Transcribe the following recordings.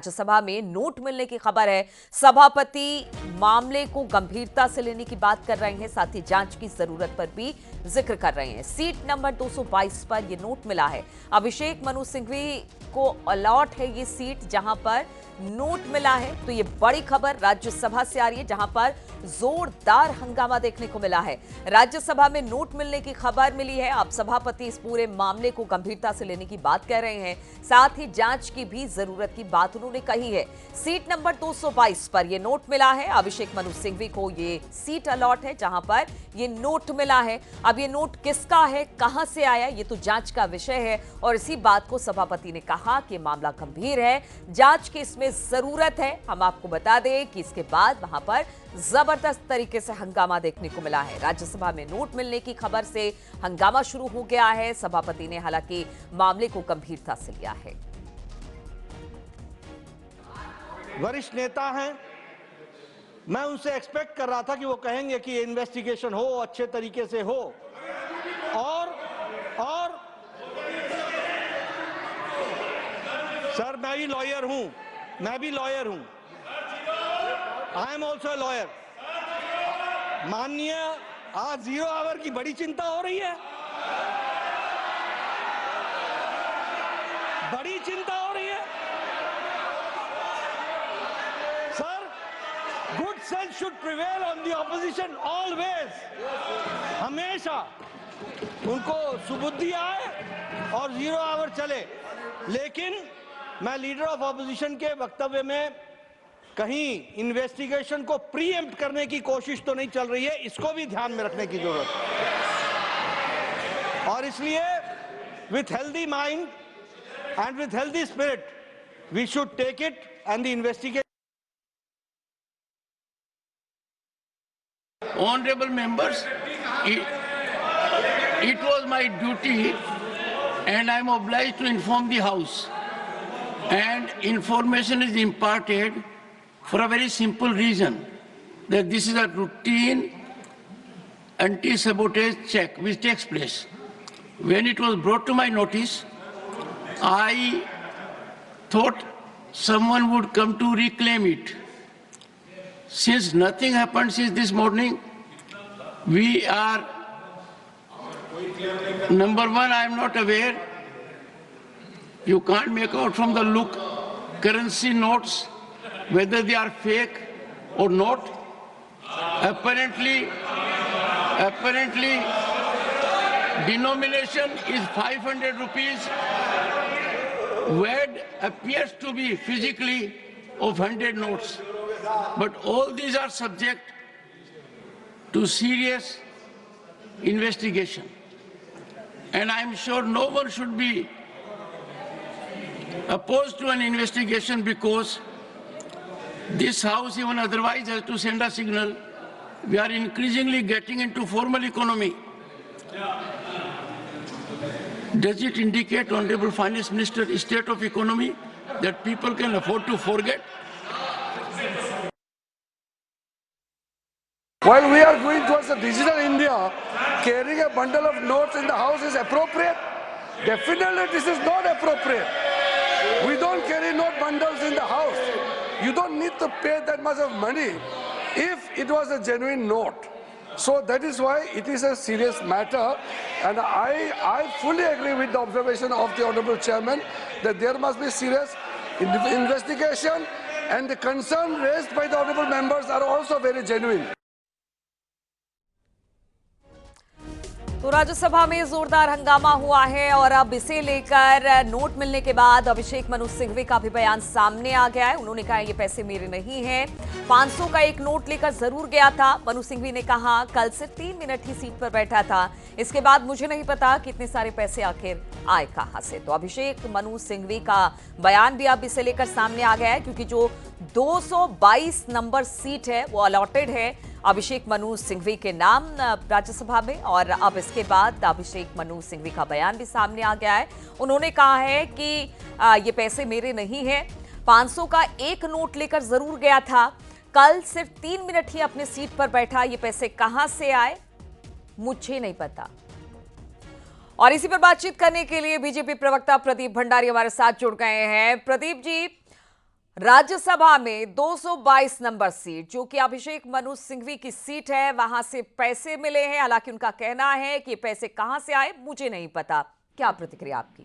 राज्यसभा में नोट मिलने की खबर है। सभापति मामले को गंभीरता से लेने की बात कर रहे हैं, साथ ही जांच की जरूरत पर भी जिक्र कर रहे हैं। सीट नंबर 222 पर यह नोट मिला है। अभिषेक मनु सिंघवी को अलॉट है ये सीट जहां पर नोट मिला है। तो ये बड़ी खबर राज्यसभा से आ रही है, जहां पर जोरदार हंगामा देखने को मिला है। राज्यसभा में नोट मिलने की खबर मिली है। अब सभापति इस पूरे मामले को गंभीरता से लेने की बात कह रहे हैं, साथ ही जांच की भी जरूरत की बात उन्होंने कही है। सीट नंबर 222 पर यह नोट मिला है। अभिषेक मनु सिंघवी को ये सीट अलॉट है जहां पर ये नोट मिला है। अब ये नोट किसका है, कहां से आया, ये तो जांच का विषय है और इसी बात को सभापति ने कहा कि मामला गंभीर है, जांच की इसमें जरूरत है। हम आपको बता दें कि इसके बाद वहां पर जबरदस्त तरीके से हंगामा देखने को मिला है। राज्यसभा में नोट मिलने की खबर से हंगामा शुरू हो गया है। सभापति ने हालांकि मामले को गंभीरता से लिया है। वरिष्ठ नेता हैं, मैं उनसे एक्सपेक्ट कर रहा था कि वो कहेंगे कि इन्वेस्टिगेशन हो, अच्छे तरीके से हो। और सर मैं भी लॉयर हूं, आई एम ऑल्सो लॉयर। माननीय, आज 0 आवर की बड़ी चिंता हो रही है, बड़ी चिंता हो रही है। Sir, good sense should prevail on the opposition always. हमेशा उनको सुबुद्धि आए और 0 आवर चले। लेकिन मैं लीडर ऑफ ऑपोजिशन के वक्तव्य में कहीं इन्वेस्टिगेशन को प्रीएम्प्ट करने की कोशिश तो नहीं चल रही है, इसको भी ध्यान में रखने की जरूरत है। और इसलिए with healthy mind and with healthy spirit we should take it and the investigation. Honorable members, it was my duty and I am obliged to inform the House, and information is imparted for a very simple reason, that this is a routine anti-sabotage check which takes place. When it was brought to my notice, I thought someone would come to reclaim it. Since nothing happened since this morning, we are, number one, I am not aware. You can't make out from the look currency notes whether they are fake or not. Apparently, denomination is 500 rupees. Word appears to be physically of 100 notes. But all these are subject to serious investigation. And I'm sure no one should be opposed to an investigation, because this House, even otherwise, has to send a signal. We are increasingly getting into formal economy. Does it indicate, Honorable Finance Minister, state of economy that people can afford to forget? While we are going towards a digital India, carrying a bundle of notes in the house is appropriate? Definitely this is not appropriate. We don't carry note bundles in the house. You don't need to pay that much of money if it was a genuine note. So that is why it is a serious matter, and I fully agree with the observation of the Honorable Chairman that there must be serious investigation, and the concern raised by the Honorable members are also very genuine. तो राज्यसभा में जोरदार हंगामा हुआ है और अब इसे लेकर नोट मिलने के बाद अभिषेक मनु सिंघवी का भी बयान सामने आ गया है। उन्होंने कहा ये पैसे मेरे नहीं हैं। 500 का एक नोट लेकर जरूर गया था। मनु सिंघवी ने कहा कल से 3 मिनट ही सीट पर बैठा था, इसके बाद मुझे नहीं पता कि इतने सारे पैसे आखिर आए कहां से। तो अभिषेक मनु सिंघवी का बयान भी अब इसे लेकर सामने आ गया है, क्योंकि जो 222 नंबर सीट है वो अलॉटेड है अभिषेक मनु सिंघवी के नाम राज्यसभा में। और अब इसके बाद अभिषेक मनु सिंघवी का बयान भी सामने आ गया है। उन्होंने कहा है कि ये पैसे मेरे नहीं हैं। 500 का एक नोट लेकर जरूर गया था, कल सिर्फ 3 मिनट ही अपने सीट पर बैठा। ये पैसे कहां से आए मुझे नहीं पता। और इसी पर बातचीत करने के लिए बीजेपी प्रवक्ता प्रदीप भंडारी हमारे साथ जुड़ गए हैं। प्रदीप जी, राज्यसभा में 222 नंबर सीट जो कि अभिषेक मनु सिंघवी की सीट है, वहां से पैसे मिले हैं। हालांकि उनका कहना है कि पैसे कहां से आए मुझे नहीं पता। क्या प्रतिक्रिया आपकी?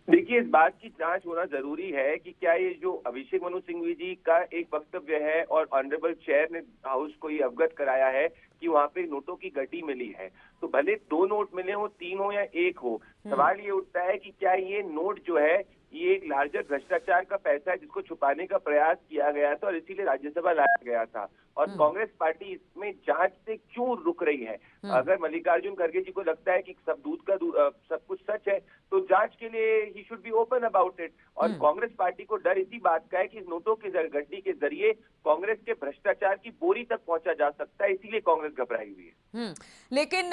देखिए, इस बात की जांच होना जरूरी है कि क्या ये जो अभिषेक मनु सिंघवी जी का एक वक्तव्य है और ऑनरेबल चेयर ने हाउस को ये अवगत कराया है कि वहां पे नोटों की गड्डी मिली है, तो भले 2 नोट मिले हो, 3 हो या 1 हो, सवाल ये उठता है कि क्या ये नोट जो है ये एक लार्जर भ्रष्टाचार का पैसा है जिसको छुपाने का प्रयास किया गया था और इसीलिए राज्यसभा लाया गया था। और कांग्रेस पार्टी इसमें जांच से क्यों रुक रही है? अगर मल्लिकार्जुन खड़गे जी को लगता है कि सब सब कुछ सच है तो जांच के लिए he should be open about it. और कांग्रेस पार्टी को डर इसी बात का है कि नोटों के गड्डी के जरिए कांग्रेस के भ्रष्टाचार की बोरी तक पहुंचा जा सकता है, इसीलिए कांग्रेस घबराई हुई है। लेकिन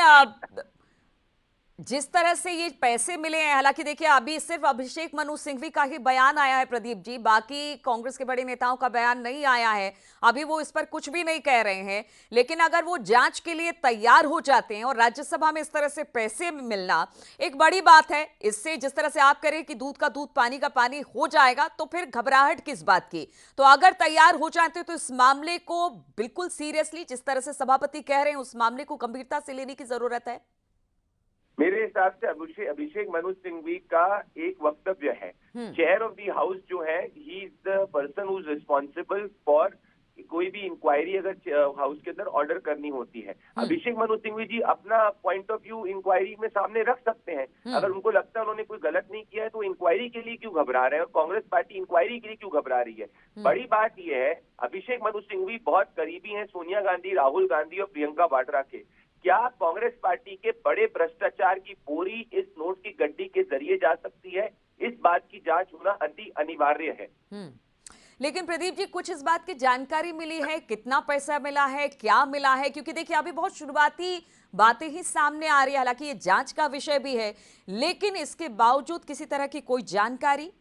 जिस तरह से ये पैसे मिले हैं, हालांकि देखिए अभी सिर्फ अभिषेक मनु सिंघवी का ही बयान आया है प्रदीप जी, बाकी कांग्रेस के बड़े नेताओं का बयान नहीं आया है। अभी वो इस पर कुछ भी नहीं कह रहे हैं। लेकिन अगर वो जांच के लिए तैयार हो जाते हैं और राज्यसभा में इस तरह से पैसे मिलना एक बड़ी बात है। इससे जिस तरह से आप करें कि दूध का दूध पानी का पानी हो जाएगा, तो फिर घबराहट किस बात की? तो अगर तैयार हो जाते तो इस मामले को बिल्कुल सीरियसली, जिस तरह से सभापति कह रहे हैं, उस मामले को गंभीरता से लेने की जरूरत है। मेरे हिसाब से अभिषेक मनु सिंघवी का एक वक्तव्य है, चेयर ऑफ द हाउस जो है, he is the person who is responsible for कोई भी इंक्वायरी अगर हाउस के अंदर ऑर्डर करनी होती है। अभिषेक मनु सिंघवी जी अपना पॉइंट ऑफ व्यू इंक्वायरी में सामने रख सकते हैं। अगर उनको लगता है उन्होंने कोई गलत नहीं किया है तो इंक्वायरी के लिए क्यों घबरा रहे हैं और कांग्रेस पार्टी इंक्वायरी के लिए क्यों घबरा रही है? बड़ी बात यह है, अभिषेक मनु सिंघवी बहुत करीबी हैं सोनिया गांधी, राहुल गांधी और प्रियंका वाड्रा के। क्या कांग्रेस पार्टी के बड़े भ्रष्टाचार की बोरी इस नोट की गड्डी के जरिए जा सकती है? इस बात की जांच होना अति अनिवार्य है। लेकिन प्रदीप जी, कुछ इस बात की जानकारी मिली है, कितना पैसा मिला है, क्या मिला है? क्योंकि देखिए अभी बहुत शुरुआती बातें ही सामने आ रही है। हालांकि ये जांच का विषय भी है, लेकिन इसके बावजूद किसी तरह की कोई जानकारी?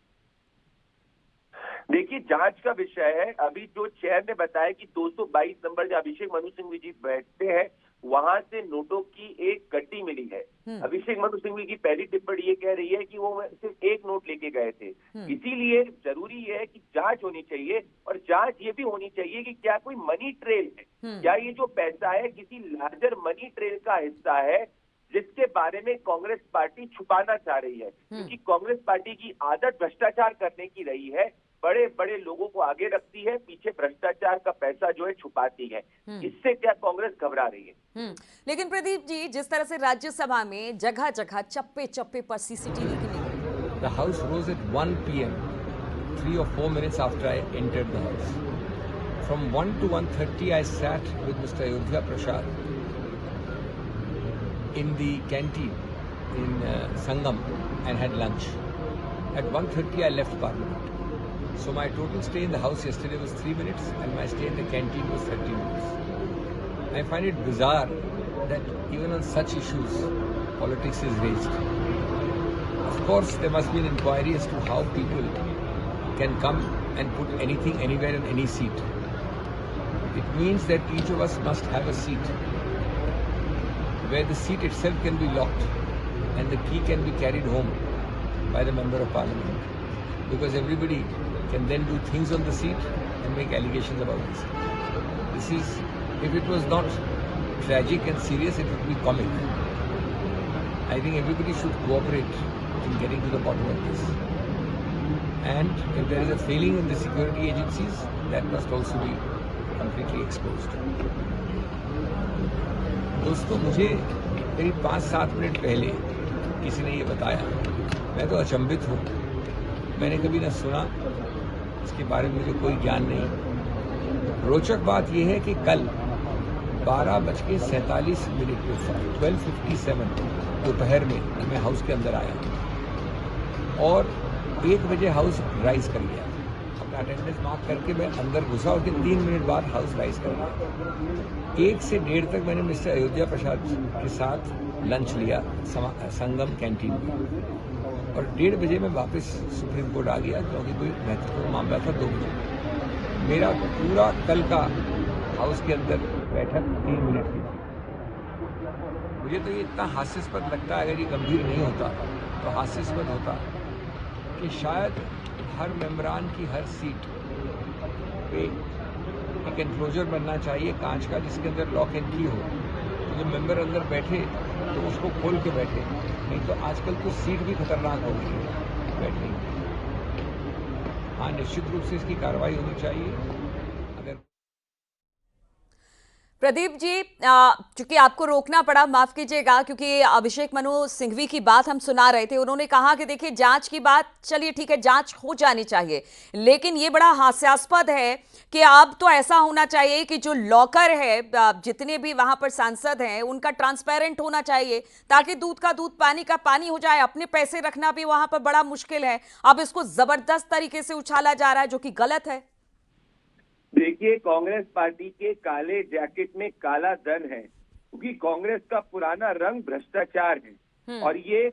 देखिए, जांच का विषय है। अभी जो चेयर ने बताया कि 222 नंबर जहां अभिषेक मनु सिंघवी जी बैठते हैं वहां से नोटों की एक गड्डी मिली है। अभिषेक मनु सिंघवी की पहली टिप्पणी ये कह रही है कि वो सिर्फ 1 नोट लेके गए थे। इसीलिए जरूरी है कि जांच होनी चाहिए और जांच ये भी होनी चाहिए कि क्या कोई मनी ट्रेल है, क्या ये जो पैसा है किसी लार्जर मनी ट्रेल का हिस्सा है जिसके बारे में कांग्रेस पार्टी छुपाना चाह रही है। क्योंकि कांग्रेस पार्टी की आदत भ्रष्टाचार करने की रही है, बड़े बड़े लोगों को आगे रखती है, पीछे भ्रष्टाचार का पैसा जो है छुपाती है। इससे क्या कांग्रेस घबरा रही है? लेकिन प्रदीप जी, जिस तरह से राज्यसभा में जगह जगह चप्पे चप्पे पर सीसीटीवी की निगरानी। The house rose at 1 p.m. 3 or 4 minutes after I entered the house. From 1 to 1:30 I sat with Mr. Ayodhya Prasad in the canteen in Sangam and had lunch. At 1:30 I left Parliament. So my total stay in the house yesterday was 3 minutes and my stay in the canteen was 30 minutes. I find it bizarre that even on such issues, politics is raised. Of course, there must be an inquiry as to how people can come and put anything anywhere in any seat. It means that each of us must have a seat where the seat itself can be locked and the key can be carried home by the Member of Parliament. Because everybody can then do things on the seat and make allegations about the seat. This is, if it was not tragic and serious, it would be comic. I think everybody should cooperate in getting to the bottom of this. And if there is a failing in the security agencies, that must also be completely exposed. दोस्तों, मुझे करीब 5-7 minute पहले किसी ने ये बताया। मैं तो अचंभित हूँ, मैंने कभी ना सुना, इसके बारे में मुझे कोई ज्ञान नहीं। रोचक बात यह है कि कल 12:47 पे 12:57 दोपहर में मैं हाउस के अंदर आया और 1 बजे हाउस राइज कर गया। अपना अटेंडेंस मार्क करके मैं अंदर घुसा और 3 मिनट बाद हाउस राइज कर गया। 1 से 1:30 तक मैंने मिस्टर अयोध्या प्रसाद के साथ लंच लिया संगम कैंटीन में और 1:30 बजे मैं वापस सुप्रीम कोर्ट आ गया क्योंकि कोई महत्वपूर्ण मामला था। 2 बजे मेरा पूरा कल का हाउस के अंदर बैठक 3 मिनट की थी। मुझे तो ये इतना हास्यास्पद लगता है, अगर ये गंभीर नहीं होता तो हास्यास्पद होता कि शायद हर मेंबरान की हर सीट पे एक एनक्लोजर बनना चाहिए कांच का, जिसके अंदर लॉक एंड की हो, तो जो मेंबर अंदर बैठे तो उसको खोल के बैठे। नहीं तो आजकल तो सीट भी खतरनाक हो गई है बैठने की। हाँ, निश्चित रूप से इसकी कार्रवाई होनी चाहिए। अगर प्रदीप जी, चूंकि आपको रोकना पड़ा, माफ कीजिएगा, क्योंकि अभिषेक मनु सिंघवी की बात हम सुना रहे थे। उन्होंने कहा कि देखिए जांच की बात, चलिए ठीक है, जांच हो जानी चाहिए, लेकिन ये बड़ा हास्यास्पद है कि अब तो ऐसा होना चाहिए कि जो लॉकर है, जितने भी वहां पर सांसद हैं, उनका ट्रांसपेरेंट होना चाहिए, ताकि दूध का दूध पानी का पानी हो जाए। अपने पैसे रखना भी वहां पर बड़ा मुश्किल है। अब इसको जबरदस्त तरीके से उछाला जा रहा है, जो कि गलत है। देखिए, कांग्रेस पार्टी के काले जैकेट में काला धन है, क्योंकि कांग्रेस का पुराना रंग भ्रष्टाचार है और ये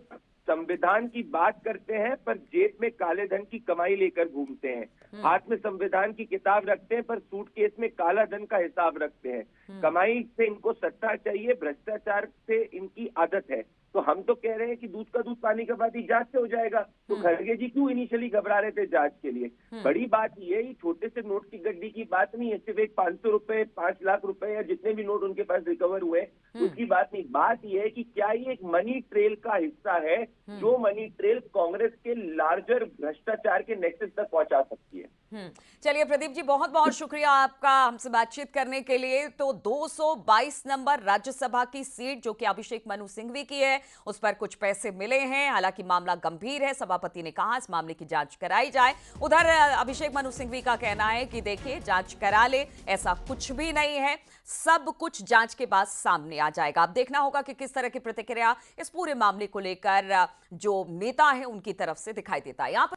संविधान की बात करते हैं पर जेब में काले धन की कमाई लेकर घूमते हैं। हाथ में संविधान की किताब रखते हैं पर सूटकेस में काला धन का हिसाब रखते हैं। कमाई से इनको सत्ता चाहिए, भ्रष्टाचार से इनकी आदत है। तो हम तो कह रहे हैं कि दूध का दूध पानी का पानी जांच से हो जाएगा। तो खड़गे जी क्यों इनिशियली घबरा रहे थे जांच के लिए? बड़ी बात ये छोटे से नोट की गड्डी की बात नहीं है, सिर्फ एक 500 रुपए, 5 लाख रुपए या जितने भी नोट उनके पास रिकवर हुए उसकी बात नहीं। बात यह है कि क्या ये एक मनी ट्रेल का हिस्सा है, जो मनी ट्रेल कांग्रेस के लार्जर भ्रष्टाचार के नेक्सस तक पहुंचा सकती है। चलिए प्रदीप जी, बहुत बहुत शुक्रिया आपका हमसे बातचीत करने के लिए। तो 222 नंबर राज्यसभा की सीट जो कि अभिषेक मनु सिंघवी की है, उस पर कुछ पैसे मिले हैं। हालांकि मामला गंभीर है, सभापति ने कहा इस मामले की जांच कराई जाए। उधर अभिषेक मनु सिंघवी का कहना है कि देखिए जांच करा ले, ऐसा कुछ भी नहीं है, सब कुछ जांच के बाद सामने आ जाएगा। अब देखना होगा कि किस तरह की प्रतिक्रिया इस पूरे मामले को लेकर जो नेता है उनकी तरफ से दिखाई देता है। यहाँ पर